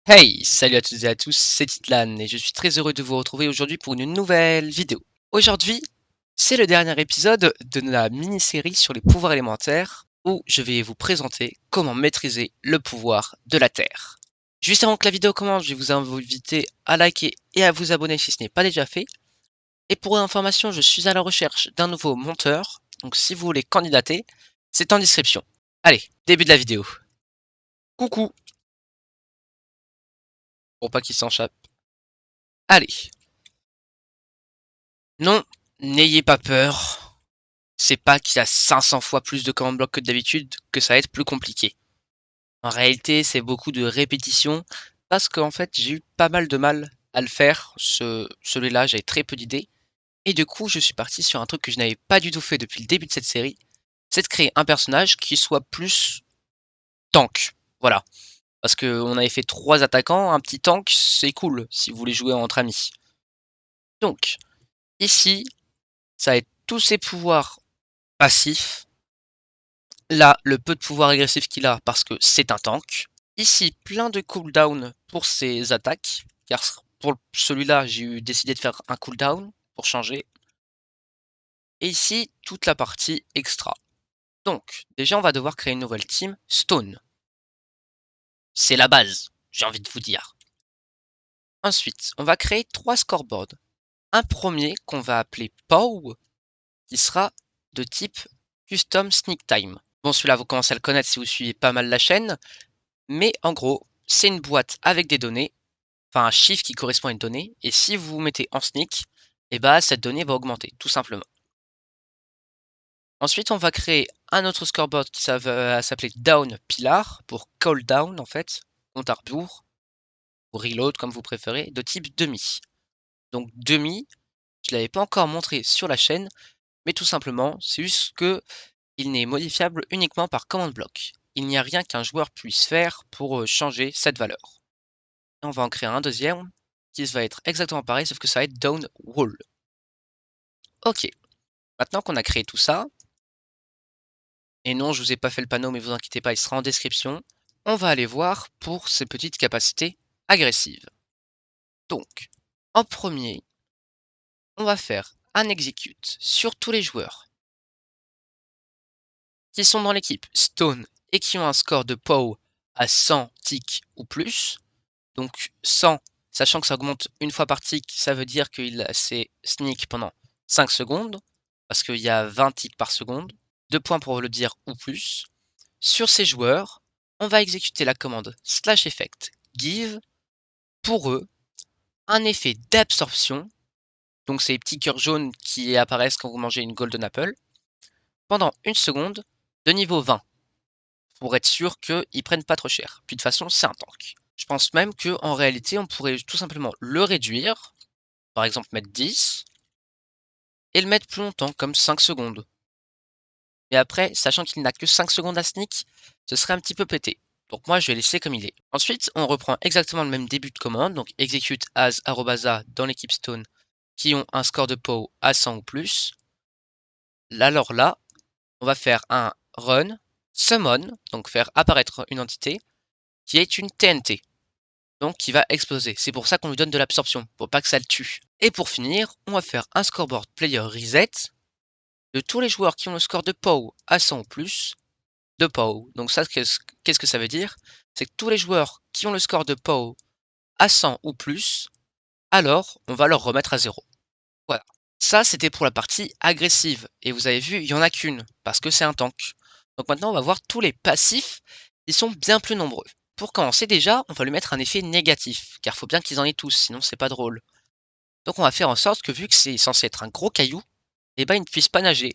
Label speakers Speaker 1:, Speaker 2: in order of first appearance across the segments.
Speaker 1: Hey, salut à toutes et à tous, c'est Titlan et je suis très heureux de vous retrouver aujourd'hui pour une nouvelle vidéo. Aujourd'hui, c'est le dernier épisode de la mini-série sur les pouvoirs élémentaires où je vais vous présenter comment maîtriser le pouvoir de la Terre. Juste avant que la vidéo commence, je vais vous inviter à liker et à vous abonner si ce n'est pas déjà fait. Et pour information, je suis à la recherche d'un nouveau monteur, donc si vous voulez candidater, c'est en description. Allez, début de la vidéo. Coucou, pour pas qu'il s'enchappe. Allez. Non, n'ayez pas peur. C'est pas qu'il y a 500 fois plus de command block que d'habitude que ça va être plus compliqué. En réalité, c'est beaucoup de répétitions parce qu'en fait, j'ai eu pas mal de mal à le faire. Celui-là, j'avais très peu d'idées. Et du coup, je suis parti sur un truc que je n'avais pas du tout fait depuis le début de cette série. C'est de créer un personnage qui soit plus tank. Voilà. Parce qu'on avait fait 3 attaquants, un petit tank, c'est cool si vous voulez jouer entre amis. Donc, ici, ça va être tous ses pouvoirs passifs. Là, le peu de pouvoir agressif qu'il a parce que c'est un tank. Ici, plein de cooldown pour ses attaques, car pour celui-là, j'ai eu décidé de faire un cooldown pour changer. Et ici, toute la partie extra. Donc, déjà, on va devoir créer une nouvelle team, Stone. C'est la base, j'ai envie de vous dire. Ensuite, on va créer 3 scoreboards. Un premier qu'on va appeler POW, qui sera de type Custom Sneak Time. Bon, celui-là, vous commencez à le connaître si vous suivez pas mal la chaîne. Mais en gros, c'est une boîte avec des données, enfin un chiffre qui correspond à une donnée, et si vous vous mettez en sneak, et bah cette donnée va augmenter, tout simplement. Ensuite, on va créer un autre scoreboard qui va s'appeler Down Pillar, pour call down en fait, compte à rebours, ou reload comme vous préférez, de type demi. Donc demi, je ne l'avais pas encore montré sur la chaîne, mais tout simplement, c'est juste que il n'est modifiable uniquement par command block. Il n'y a rien qu'un joueur puisse faire pour changer cette valeur. On va en créer un deuxième qui va être exactement pareil, sauf que ça va être down wall. Ok, maintenant qu'on a créé tout ça, et non, je vous ai pas fait le panneau, mais vous inquiétez pas, il sera en description, on va aller voir pour ces petites capacités agressives. Donc, en premier, on va faire un execute sur tous les joueurs qui sont dans l'équipe Stone et qui ont un score de POW à 100 ticks ou plus. Donc 100, sachant que ça augmente une fois par tick, ça veut dire qu'il s'est sneak pendant 5 secondes, parce qu'il y a 20 ticks par seconde. 2 points pour le dire ou plus. Sur ces joueurs, on va exécuter la commande slash effect give pour eux un effet d'absorption, donc ces petits cœurs jaunes qui apparaissent quand vous mangez une golden apple, pendant une seconde de niveau 20, pour être sûr qu'ils prennent pas trop cher. Puis de toute façon, c'est un tank. Je pense même qu'en réalité, on pourrait tout simplement le réduire, par exemple mettre 10, et le mettre plus longtemps, comme 5 secondes. Et après, sachant qu'il n'a que 5 secondes à sneak, ce serait un petit peu pété. Donc moi, je vais laisser comme il est. Ensuite, on reprend exactement le même début de commande, donc execute as arrobasa dans l'équipe Stone, qui ont un score de POW à 100 ou plus. Alors là, on va faire un run summon, donc faire apparaître une entité, qui est une TNT. Donc qui va exploser. C'est pour ça qu'on lui donne de l'absorption, pour pas que ça le tue. Et pour finir, on va faire un scoreboard player reset de tous les joueurs qui ont le score de POW à 100 ou plus, de POW. Donc ça, qu'est-ce que ça veut dire? C'est que tous les joueurs qui ont le score de POW à 100 ou plus, alors on va leur remettre à 0. Voilà. Ça, c'était pour la partie agressive. Et vous avez vu, il y en a qu'une, parce que c'est un tank. Donc maintenant, on va voir tous les passifs, ils sont bien plus nombreux. Pour commencer déjà, on va lui mettre un effet négatif, car faut bien qu'ils en aient tous, sinon c'est pas drôle. Donc on va faire en sorte que vu que c'est censé être un gros caillou, eh ben il ne puisse pas nager,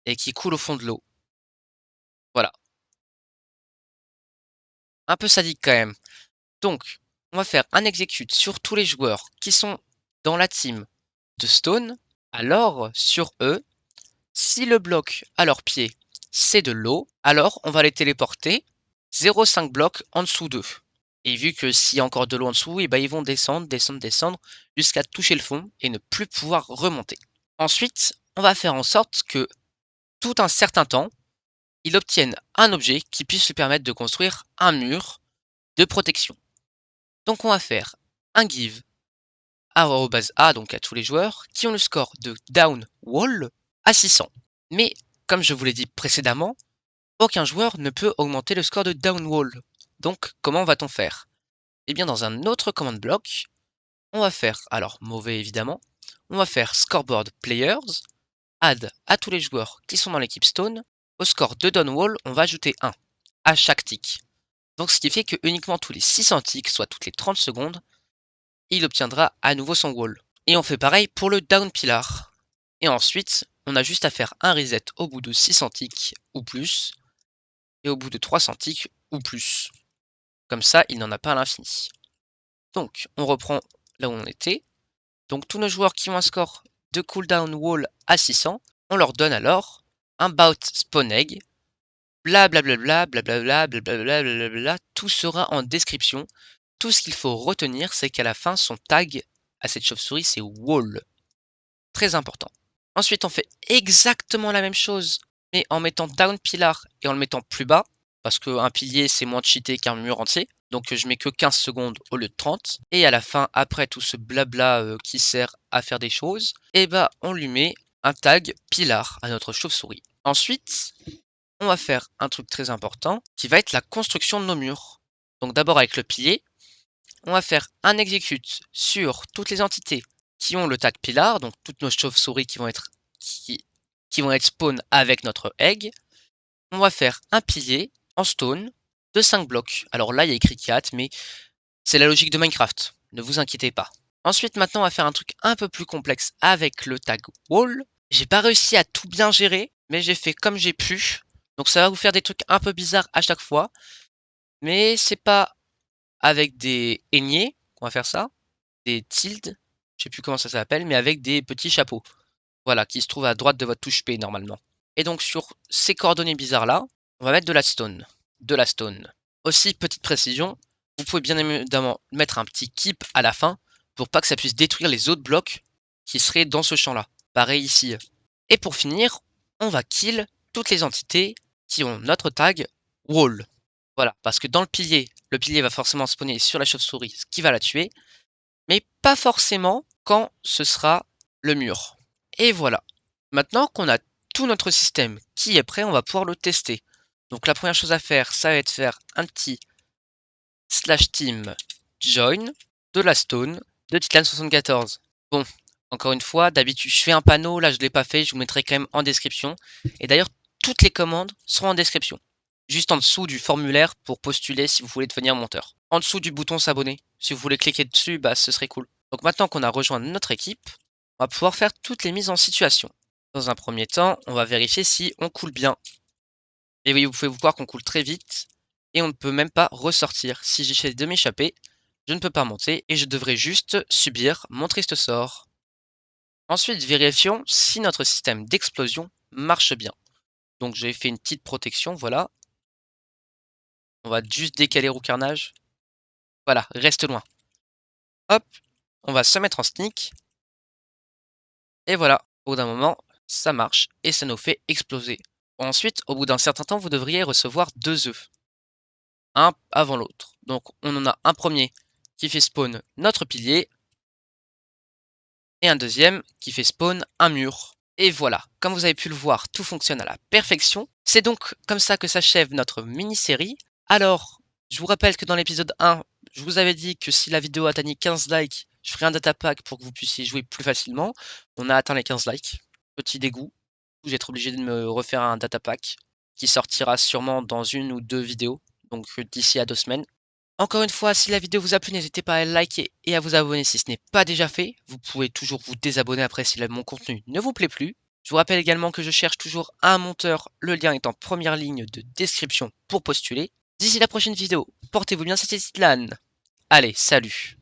Speaker 1: et qu'il coule au fond de l'eau. Voilà. Un peu sadique quand même. Donc, on va faire un execute sur tous les joueurs qui sont dans la team de Stone. Alors, sur eux, si le bloc à leurs pieds, c'est de l'eau, alors on va les téléporter 0,5 blocs en dessous d'eux. Et vu que s'il y a encore de l'eau en dessous, et ben ils vont descendre, descendre, descendre, jusqu'à toucher le fond et ne plus pouvoir remonter. Ensuite, on va faire en sorte que, tout un certain temps, il obtienne un objet qui puisse lui permettre de construire un mur de protection. Donc on va faire un give arrobase A, donc à tous les joueurs, qui ont le score de down wall à 600. Mais, comme je vous l'ai dit précédemment, aucun joueur ne peut augmenter le score de down wall. Donc, comment va-t-on faire? Eh bien, dans un autre command block, on va faire, alors mauvais évidemment, on va faire scoreboard players, add à tous les joueurs qui sont dans l'équipe stone, au score de down wall, on va ajouter 1 à chaque tick. Donc, ce qui fait que uniquement tous les 600 ticks, soit toutes les 30 secondes, il obtiendra à nouveau son wall. Et on fait pareil pour le down pillar. Et ensuite, on a juste à faire un reset au bout de 600 ticks ou plus, et au bout de 300 ticks ou plus. Comme ça, il n'en a pas à l'infini. Donc, on reprend là où on était. Donc, tous nos joueurs qui ont un score de cooldown wall à 600, on leur donne alors un bout spawn egg, blablabla, blablabla, blablabla, blablabla, tout sera en description. Tout ce qu'il faut retenir, c'est qu'à la fin, son tag à cette chauve-souris, c'est wall. Très important. Ensuite, on fait exactement la même chose, mais en mettant down pillar et en le mettant plus bas, parce qu'un pilier, c'est moins cheaté qu'un mur entier. Donc je mets que 15 secondes au lieu de 30. Et à la fin, après tout ce blabla qui sert à faire des choses, et bah on lui met un tag pillar à notre chauve-souris. Ensuite, on va faire un truc très important, qui va être la construction de nos murs. Donc d'abord avec le pilier, on va faire un execute sur toutes les entités qui ont le tag pillar, donc toutes nos chauves-souris qui vont être spawn avec notre egg. On va faire un pilier en stone de 5 blocs. Alors là, il y a écrit 4, mais c'est la logique de Minecraft. Ne vous inquiétez pas. Ensuite, maintenant, on va faire un truc un peu plus complexe avec le tag wall. J'ai pas réussi à tout bien gérer, mais j'ai fait comme j'ai pu. Donc ça va vous faire des trucs un peu bizarres à chaque fois. Mais c'est pas avec des aignées qu'on va faire ça. Des tildes, je sais plus comment ça s'appelle, mais avec des petits chapeaux. Voilà, qui se trouvent à droite de votre touche P normalement. Et donc sur ces coordonnées bizarres là, on va mettre de la stone. De la stone. Aussi, petite précision, vous pouvez bien évidemment mettre un petit keep à la fin pour pas que ça puisse détruire les autres blocs qui seraient dans ce champ là. Pareil ici. Et pour finir, on va kill toutes les entités qui ont notre tag wall. Voilà, parce que dans le pilier va forcément spawner sur la chauve-souris, ce qui va la tuer, mais pas forcément quand ce sera le mur. Et voilà. Maintenant qu'on a tout notre système qui est prêt, on va pouvoir le tester. Donc la première chose à faire, ça va être faire un petit /team join de la stone de Titan74. Bon, encore une fois, d'habitude je fais un panneau, là je ne l'ai pas fait, je vous mettrai quand même en description. Et d'ailleurs, toutes les commandes seront en description. Juste en dessous du formulaire pour postuler si vous voulez devenir monteur. En dessous du bouton s'abonner. Si vous voulez cliquer dessus, bah ce serait cool. Donc maintenant qu'on a rejoint notre équipe, on va pouvoir faire toutes les mises en situation. Dans un premier temps, on va vérifier si on coule bien. Et oui, vous pouvez voir qu'on coule très vite et on ne peut même pas ressortir. Si j'essaie de m'échapper, je ne peux pas monter et je devrais juste subir mon triste sort. Ensuite, vérifions si notre système d'explosion marche bien. Donc j'ai fait une petite protection, voilà. On va juste décaler Roucarnage. Voilà, reste loin. Hop, on va se mettre en sneak. Et voilà, au bout d'un moment, ça marche et ça nous fait exploser. Ensuite, au bout d'un certain temps, vous devriez recevoir 2 œufs. Un avant l'autre. Donc on en a un premier qui fait spawn notre pilier. Et un deuxième qui fait spawn un mur. Et voilà, comme vous avez pu le voir, tout fonctionne à la perfection. C'est donc comme ça que s'achève notre mini-série. Alors, je vous rappelle que dans l'épisode 1, je vous avais dit que si la vidéo atteignait 15 likes, je ferai un data pack pour que vous puissiez jouer plus facilement. On a atteint les 15 likes. Petit dégoût. Je vais être obligé de me refaire un data pack qui sortira sûrement dans 1 ou 2 vidéos. Donc d'ici à 2 semaines. Encore une fois, si la vidéo vous a plu, n'hésitez pas à liker et à vous abonner si ce n'est pas déjà fait. Vous pouvez toujours vous désabonner après si mon contenu ne vous plaît plus. Je vous rappelle également que je cherche toujours un monteur, le lien est en première ligne de description pour postuler. D'ici la prochaine vidéo, portez-vous bien, c'était Zidane. Allez, salut!